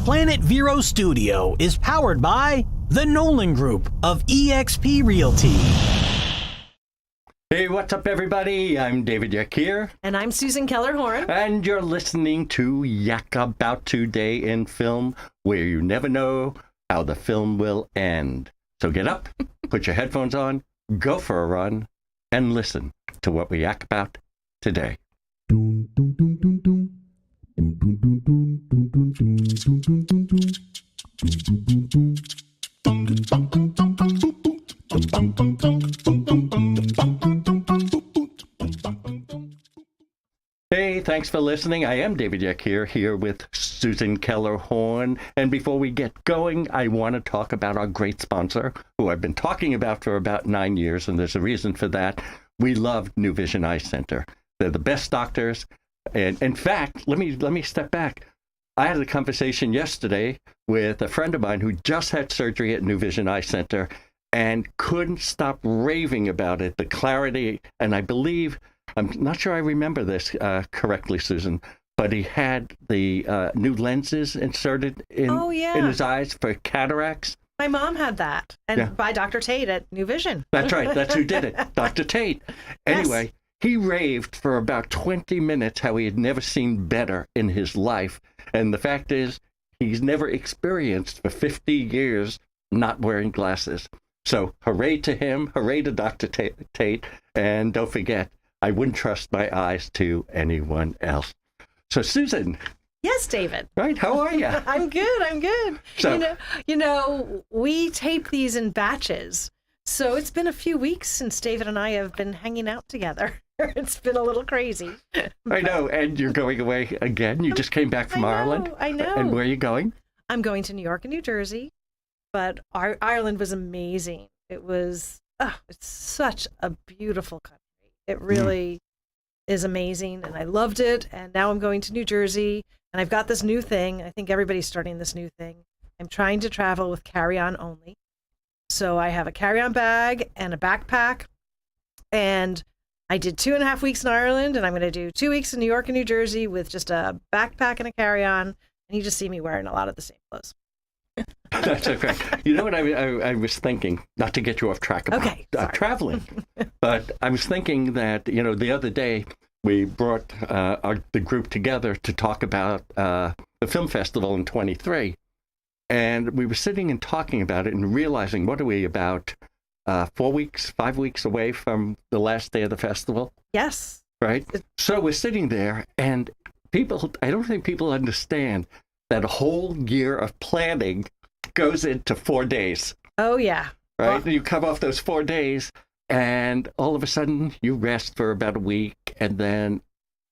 Planet Vero Studio is powered by the Nolan Group of eXp Realty. Hey, what's up, everybody? I'm David Yak here. And I'm Susan Keller-Horn. And you're listening to Yak About Today in Film, where you never know how the film will end. So get up, put your headphones on, go for a run, and listen to what we yak about today. Hey, thanks for listening. I am David Yak here with Susan Keller-Horn. And before we get going, I want to talk about our great sponsor, who I've been talking about for about 9 years, and there's a reason for that. We love New Vision Eye Center. They're the best doctors. And in fact, let me step back. I had a conversation yesterday with a friend of mine who just had surgery at New Vision Eye Center and couldn't stop raving about it, the clarity. And I believe, I'm not sure I remember this correctly, Susan, but he had the new lenses inserted in his eyes for cataracts. My mom had that, and by Dr. Tate at New Vision. That's right. That's who did it, Dr. Tate. Anyway, he raved for about 20 minutes how he had never seen better in his life. And the fact is, he's never experienced for 50 years not wearing glasses. So hooray to him, hooray to Dr. Tate, and don't forget, I wouldn't trust my eyes to anyone else. So Susan. Yes, David. Right, how are you? I'm good. So, you know, we tape these in batches. So it's been a few weeks since David and I have been hanging out together. It's been a little crazy. I know, and you're going away again. You just came back from Ireland. I know. And where are you going? I'm going to New York and New Jersey, but Ireland was amazing. It's such a beautiful country. It really is amazing, and I loved it. And now I'm going to New Jersey, and I've got this new thing. I think everybody's starting this new thing. I'm trying to travel with carry-on only. So I have a carry-on bag and a backpack, and I did 2.5 weeks in Ireland, and I'm going to do 2 weeks in New York and New Jersey with just a backpack and a carry-on, and you just see me wearing a lot of the same clothes. That's okay. You know what I was thinking, not to get you off track about traveling, but I was thinking that, you know, the other day we brought the group together to talk about the film festival in 23. And we were sitting and talking about it and realizing, what are we, about 5 weeks away from the last day of the festival? Yes. Right? So we're sitting there, and I don't think people understand that a whole year of planning goes into 4 days. Oh, yeah. Right? And you come off those 4 days, and all of a sudden you rest for about a week, and then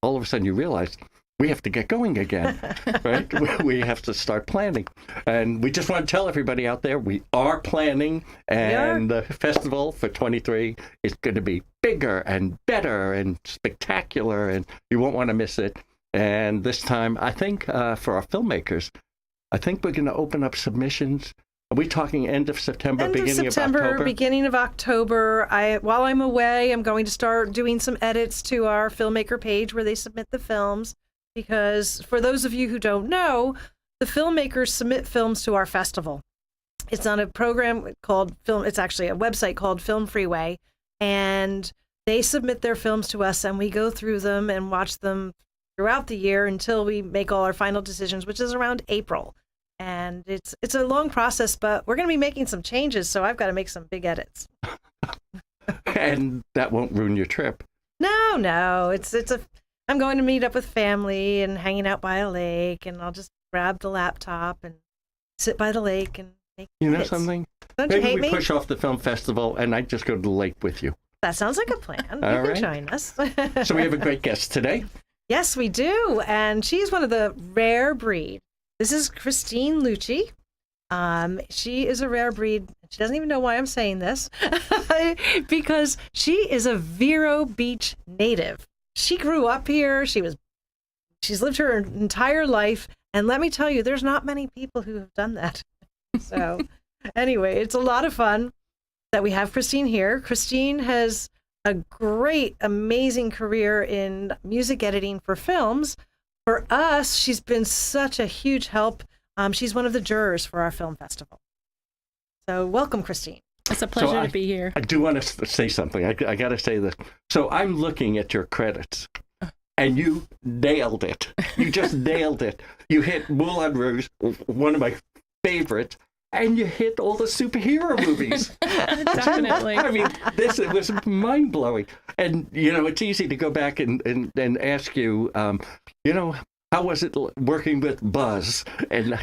all of a sudden you realize, we have to get going again, right? We have to start planning. And we just want to tell everybody out there, we are planning, and the festival for 23 is going to be bigger and better and spectacular, and you won't want to miss it. And this time, I think for our filmmakers, I think we're going to open up submissions. Are we talking end of September, beginning of October? Beginning of October. While I'm away, I'm going to start doing some edits to our filmmaker page where they submit the films. Because for those of you who don't know, the filmmakers submit films to our festival. It's on a program called it's actually a website called Film Freeway, and they submit their films to us, and we go through them and watch them throughout the year until we make all our final decisions, which is around April. And it's a long process, but we're going to be making some changes, so I've got to make some big edits. And that won't ruin your trip. No, I'm going to meet up with family and hanging out by a lake, and I'll just grab the laptop and sit by the lake and make edits. Something? Don't you hate me? Maybe we push off the film festival, and I just go to the lake with you. That sounds like a plan. You can join us. So we have a great guest today. Yes, we do, and she's one of the rare breed. This is Christine Luethje. She is a rare breed. She doesn't even know why I'm saying this, because she is a Vero Beach native. She grew up here. She's lived her entire life. And let me tell you, there's not many people who have done that. So anyway, it's a lot of fun that we have Christine here. Christine has a great, amazing career in music editing for films. For us, she's been such a huge help She's one of the jurors for our film festival. So welcome, Christine. It's a pleasure to be here. I do want to say something. I got to say this. So I'm looking at your credits, and you nailed it. You just nailed it. You hit Moulin Rouge, one of my favorites, and you hit all the superhero movies. Definitely. I mean, it was mind-blowing. And, it's easy to go back and ask you, how was it working with Buzz and,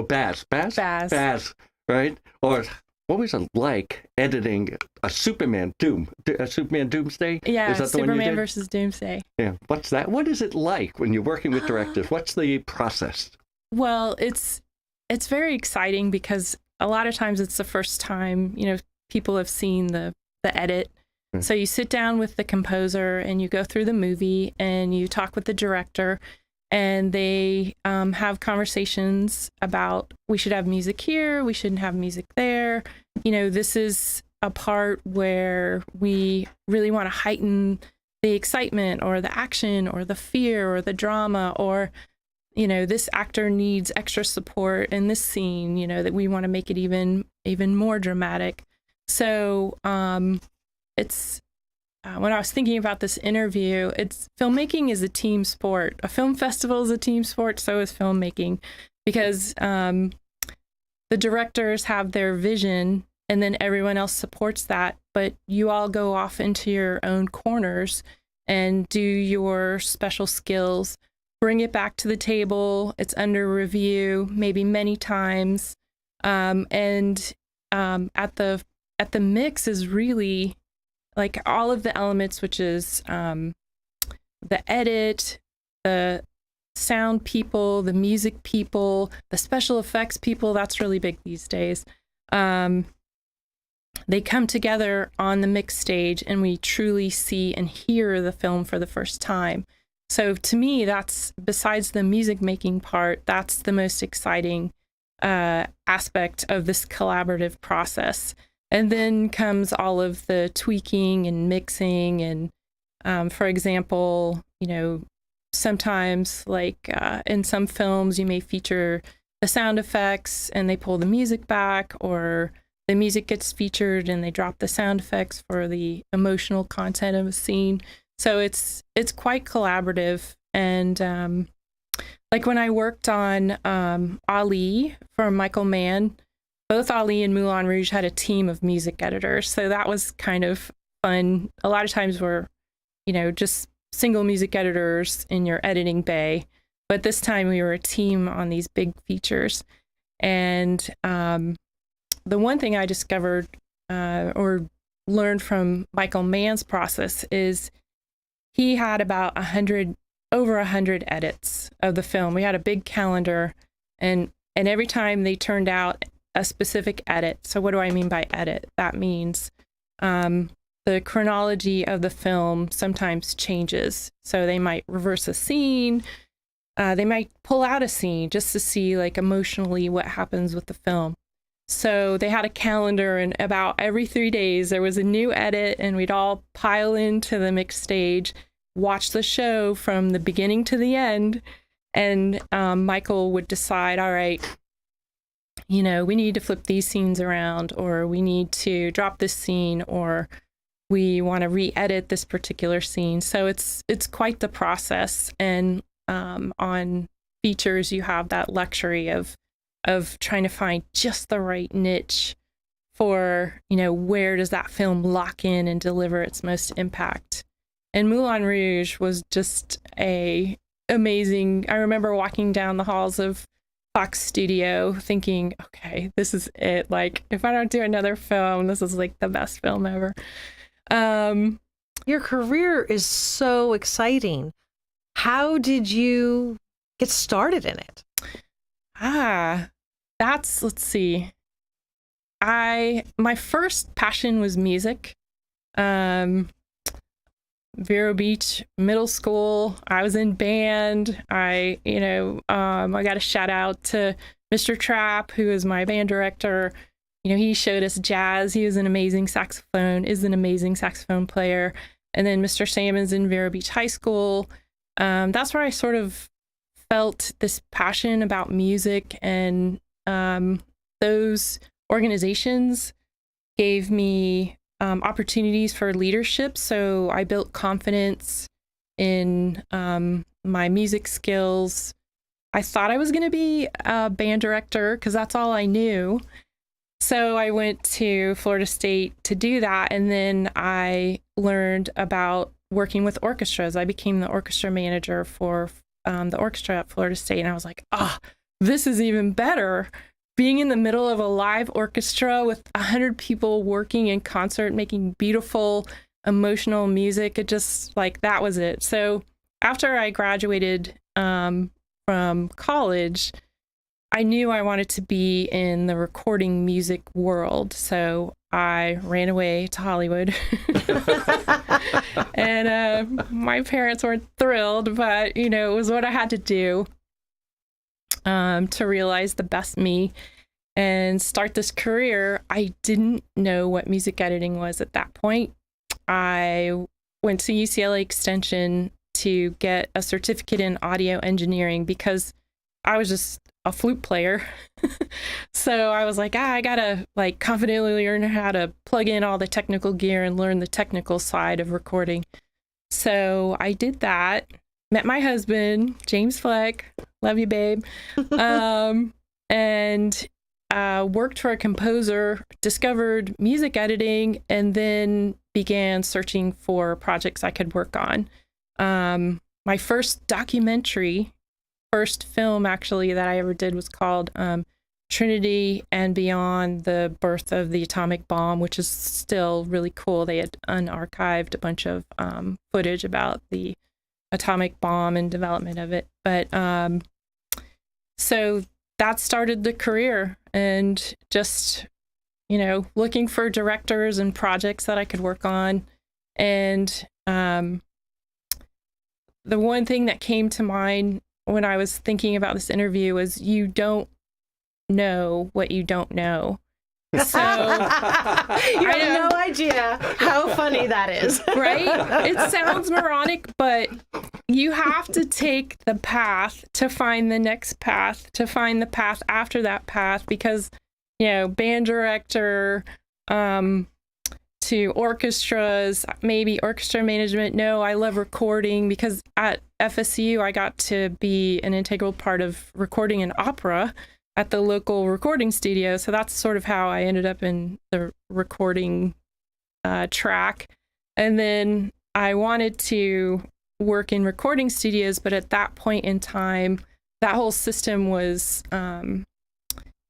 Baz, right? Or what was it like editing a Superman Doomsday? Yeah, is that the one you Superman did? versus Doomsday. Yeah, what's that? What is it like when you're working with directors? What's the process? Well, it's very exciting because a lot of times it's the first time, people have seen the edit. Mm. So you sit down with the composer and you go through the movie and you talk with the director, and they have conversations about, we should have music here, we shouldn't have music there. This is a part where we really want to heighten the excitement or the action or the fear or the drama, or this actor needs extra support in this scene, that we want to make it even more dramatic. So it's when I was thinking about this interview, filmmaking is a team sport. A film festival is a team sport, so is filmmaking, because the directors have their vision and then everyone else supports that, but you all go off into your own corners and do your special skills. Bring it back to the table. It's under review, maybe many times, and at the mix is really like all of the elements, which is the edit, the sound people, the music people, the special effects people. That's really big these days. They come together on the mix stage, and we truly see and hear the film for the first time. So to me, that's, besides the music making part, that's the most exciting aspect of this collaborative process. And then comes all of the tweaking and mixing. And for example, sometimes like in some films, you may feature the sound effects and they pull the music back, or the music gets featured and they drop the sound effects for the emotional content of a scene. So it's quite collaborative. And like when I worked on Ali for Michael Mann, both Ali and Moulin Rouge had a team of music editors. So that was kind of fun. A lot of times we're, just single music editors in your editing bay. But this time we were a team on these big features. And the one thing I discovered or learned from Michael Mann's process is he had about over 100 edits of the film. We had a big calendar, and every time they turned out a specific edit. So what do I mean by edit? That means the chronology of the film sometimes changes. So they might reverse a scene. They might pull out a scene just to see like emotionally what happens with the film. So they had a calendar, and about every 3 days there was a new edit, and we'd all pile into the mixed stage, watch the show from the beginning to the end. And Michael would decide, all right, we need to flip these scenes around, or we need to drop this scene, or we want to re-edit this particular scene. So it's quite the process. And on features, you have that luxury of trying to find just the right niche for, where does that film lock in and deliver its most impact. And Moulin Rouge was just amazing. I remember walking down the halls of Fox Studio thinking, okay, this is it. Like, if I don't do another film, this is like the best film ever. Your career is so exciting. How did you get started in it? Let's see. My first passion was music. Vero Beach Middle School, I was in band. I got a shout out to Mr. Trapp, who is my band director. He showed us jazz. He was an amazing saxophone player. And then Mr. Salmons in Vero Beach High School. That's where I sort of felt this passion about music, and those organizations gave me opportunities for leadership. So I built confidence in my music skills. I thought I was going to be a band director because that's all I knew. So I went to Florida State to do that. And then I learned about working with orchestras. I became the orchestra manager for the orchestra at Florida State. And I was like, oh, this is even better. Being in the middle of a live orchestra with 100 people working in concert, making beautiful, emotional music. It just like, that was it. So after I graduated from college, I knew I wanted to be in the recording music world. So I ran away to Hollywood. And my parents weren't thrilled, but, you know, it was what I had to do to realize the best me and start this career. I didn't know what music editing was at that point. I went to UCLA Extension to get a certificate in audio engineering because I was just a flute player. So I was like, I gotta like confidently learn how to plug in all the technical gear and learn the technical side of recording. So I did that, met my husband, James Fleck, love you, babe, and worked for a composer, discovered music editing, and then began searching for projects I could work on. My first film actually that I ever did was called Trinity and Beyond, the Birth of the Atomic Bomb, which is still really cool. They had unarchived a bunch of footage about the atomic bomb and development of it. But so that started the career, and just, you know, looking for directors and projects that I could work on. And the one thing that came to mind when I was thinking about this interview was, you don't know what you don't know. So You have no idea how funny that is. Right? It sounds moronic, but you have to take the path to find the next path, to find the path after that path, because, you know, band director, to orchestras, maybe orchestra management. No, I love recording, because at FSU, I got to be an integral part of recording an opera at the local recording studio. So that's sort of how I ended up in the recording track. And then I wanted to work in recording studios, but at that point in time, that whole system was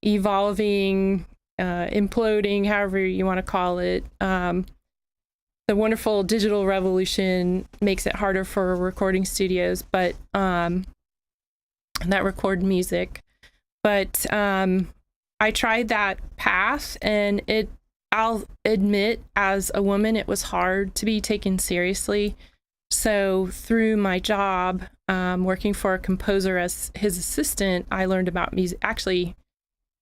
evolving, imploding, however you want to call it. The wonderful digital revolution makes it harder for recording studios, but that record music. But I tried that path, and I'll admit, as a woman, it was hard to be taken seriously. So through my job, working for a composer as his assistant, I learned about music. Actually,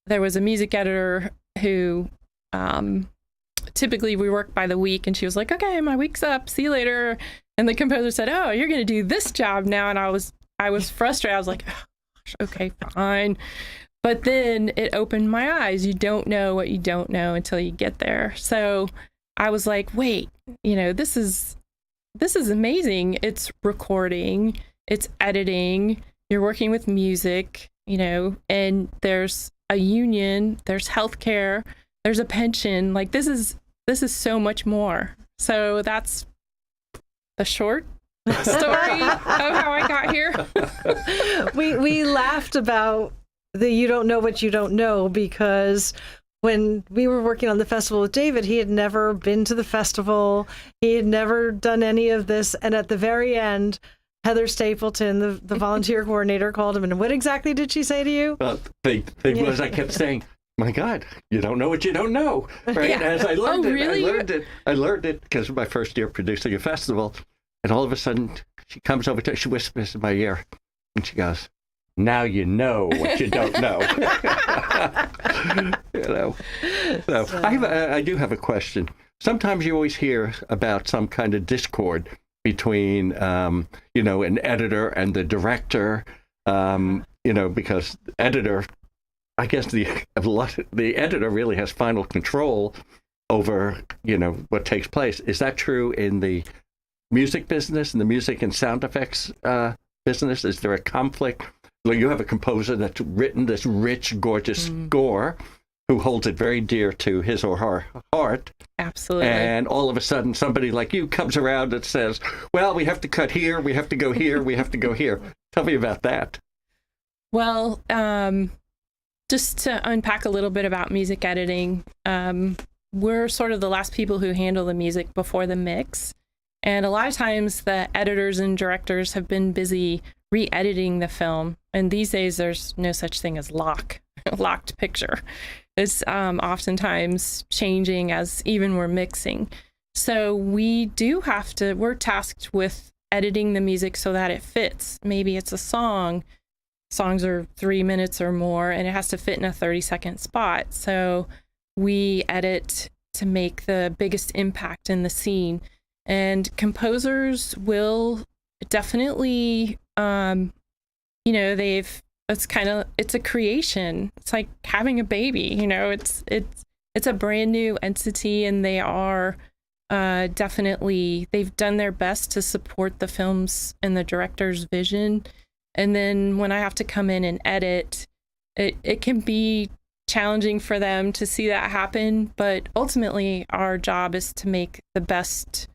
there was a music editor who typically we work by the week, and she was like, okay, my week's up, see you later. And the composer said, oh, you're going to do this job now. And I was frustrated. I was like, oh, gosh, okay, fine. But then it opened my eyes. You don't know what you don't know until you get there. So I was like, wait, you know, this is amazing. It's recording, it's editing, you're working with music, you know, and there's a union, there's healthcare, there's a pension. Like, this is so much more. So that's the short story of how I got here. We laughed about the you don't know what you don't know, because when we were working on the festival with David, he had never been to the festival. He had never done any of this. And at the very end, Heather Stapleton, the volunteer coordinator, called him. And what exactly did she say to you? Well, the thing was, I kept saying, my God, you don't know what you don't know. Right? Yeah. As I learned Really? I learned it because of my first year producing a festival. And all of a sudden, she comes over to, she whispers in my ear, and she goes, now you know what you don't know. You know. So I do have a question. Sometimes you always hear about some kind of discord between, you know, an editor and the director. Because editor, I guess the editor really has final control over, what takes place. Is that true in the music business, in the music and sound effects business? Is there a conflict? Well, you have a composer that's written this rich, gorgeous score, who holds it very dear to his or her heart. Absolutely. And all of a sudden, somebody like you comes around and says, well, we have to cut here, we have to go here, we have to go here. Tell me about that. Well, just to unpack a little bit about music editing, we're sort of the last people who handle the music before the mix. And a lot of times the editors and directors have been busy re-editing the film. And these days there's no such thing as locked picture. It's oftentimes changing as even we're mixing. So we're tasked with editing the music so that it fits. Maybe it's a song. Songs are 3 minutes or more, and it has to fit in a 30-second spot. So we edit to make the biggest impact in the scene. And composers will definitely, it's a creation. It's like having a baby, it's a brand new entity, and they are they've done their best to support the film's and the director's vision. And then when I have to come in and edit, it can be challenging for them to see that happen. But ultimately, our job is to make the best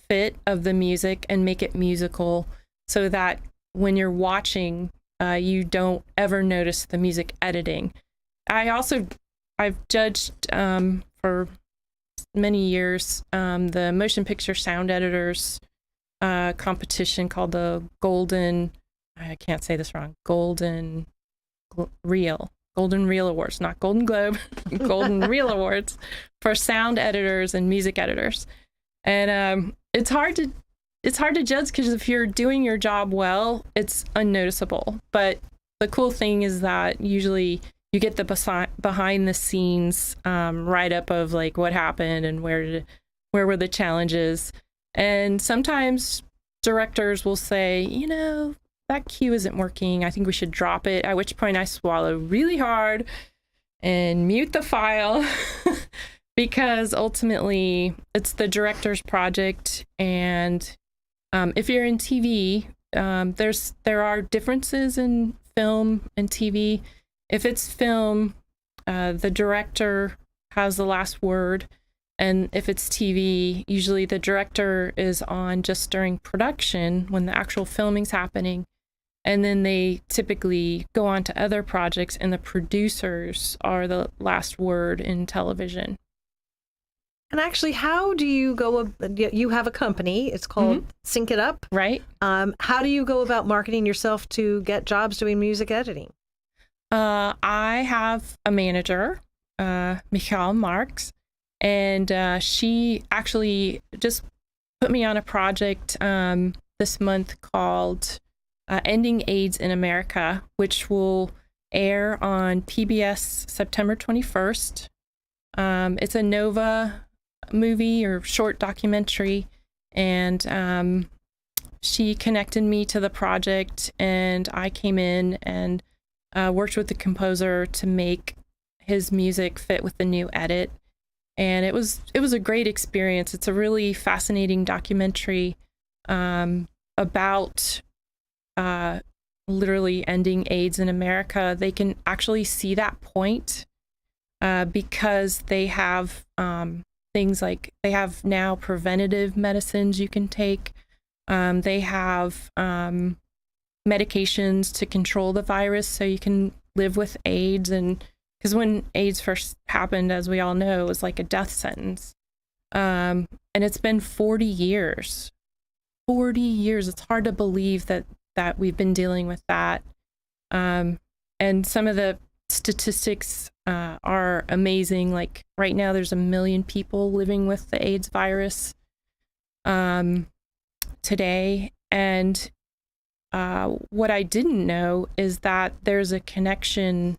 fit of the music and make it musical so that when you're watching, you don't ever notice the music editing. I've judged for many years the motion picture sound editors competition called the Golden Reel Awards, not Golden Globe, Golden Reel Awards for sound editors and music editors. And it's hard to judge because if you're doing your job well, it's unnoticeable. But the cool thing is that usually you get the behind the scenes write-up of like what happened and where were the challenges. And sometimes directors will say, that cue isn't working. I think we should drop it. At which point I swallow really hard and mute the file because ultimately it's the director's project. And if you're in TV, there are differences in film and TV. If it's film, the director has the last word. And if it's TV, usually the director is on just during production when the actual filming's happening. And then they typically go on to other projects, and the producers are the last word in television. And actually, how do you go? You have a company. It's called Sync It Up. Right. How do you go about marketing yourself to get jobs doing music editing? I have a manager, Michal Marks, and she actually just put me on a project this month called Ending AIDS in America, which will air on PBS September 21st. It's a Nova movie or short documentary, and she connected me to the project, and I came in and worked with the composer to make his music fit with the new edit. And it was a great experience. It's a really fascinating documentary about literally ending AIDS in America. They can actually see that point because they have things like they have now preventative medicines you can take. They have medications to control the virus so you can live with AIDS. And because when AIDS first happened, as we all know, it was like a death sentence. And it's been 40 years. 40 years. It's hard to believe that we've been dealing with that. And some of the statistics are amazing. Like right now, there's 1 million people living with the AIDS virus today. And what I didn't know is that there's a connection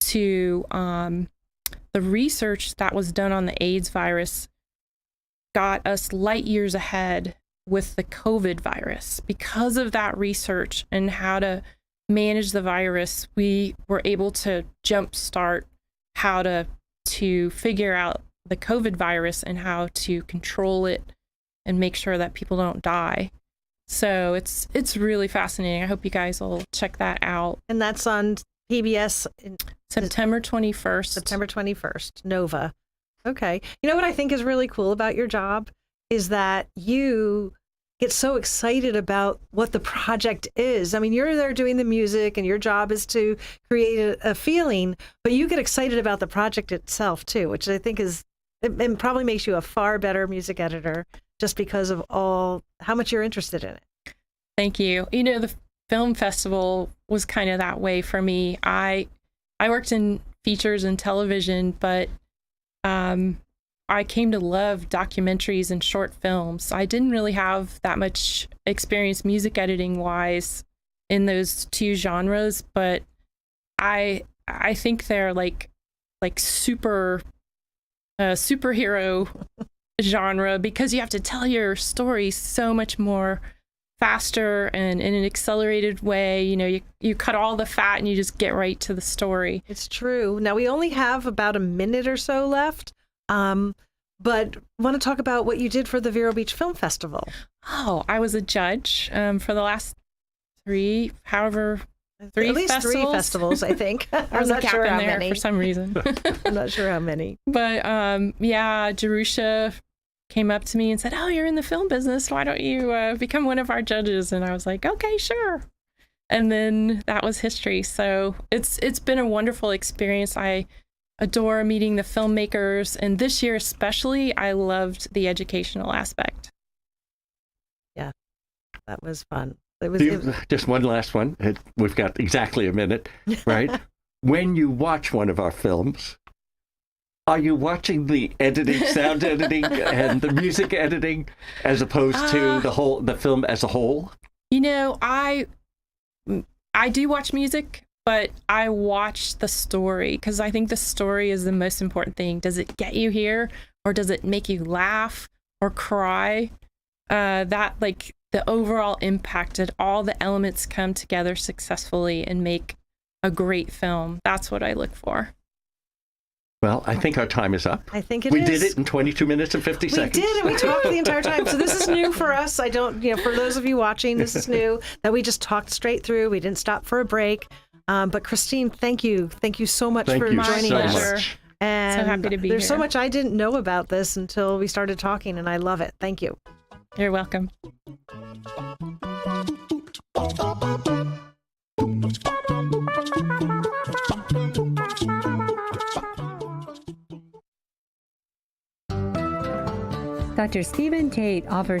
to the research that was done on the AIDS virus got us light years ahead with the COVID virus because of that research and how to manage the virus, we were able to jumpstart how to figure out the COVID virus and how to control it and make sure that people don't die. So it's really fascinating. I hope you guys will check that out. And that's on PBS September 21st. September 21st, Nova. Okay. You know what I think is really cool about your job is that you get so excited about what the project is. I mean, you're there doing the music and your job is to create a feeling, but you get excited about the project itself too, which I think it probably makes you a far better music editor just because of how much you're interested in it. Thank you. You know, the film festival was kind of that way for me. I worked in features and television, but I came to love documentaries and short films. I didn't really have that much experience music editing wise in those two genres, but I think they're like superhero genre because you have to tell your story so much more faster and in an accelerated way. You know, you cut all the fat and you just get right to the story. It's true. Now we only have about a minute or so left. But want to talk about what you did for the Vero Beach Film Festival. Oh, I was a judge for the last three at least festivals. 3 festivals, I think. I'm not sure how many for some reason. I'm not sure how many. But yeah, Jerusha came up to me and said, "Oh, you're in the film business. Why don't you become one of our judges?" And I was like, "Okay, sure." And then that was history. So it's been a wonderful experience. I adore meeting the filmmakers, and this year especially, I loved the educational aspect. Yeah, that was fun. Just one last one. We've got exactly a minute, right? When you watch one of our films, are you watching the editing, sound editing, and the music editing, as opposed to the film as a whole? You know, I do watch music, but I watch the story because I think the story is the most important thing. Does it get you here, or does it make you laugh or cry? That like the overall impact, did all the elements come together successfully and make a great film? That's what I look for. Well, I think our time is up. I think we did it in 22 minutes and 50 seconds. We did, and we talked the entire time. So this is new for us. For those of you watching, this is new, that we just talked straight through. We didn't stop for a break. But Christine, thank you. Thank you so much for joining us. And so happy to be here. There's so much I didn't know about this until we started talking, and I love it. Thank you. You're welcome. Dr. Stephen Tate offers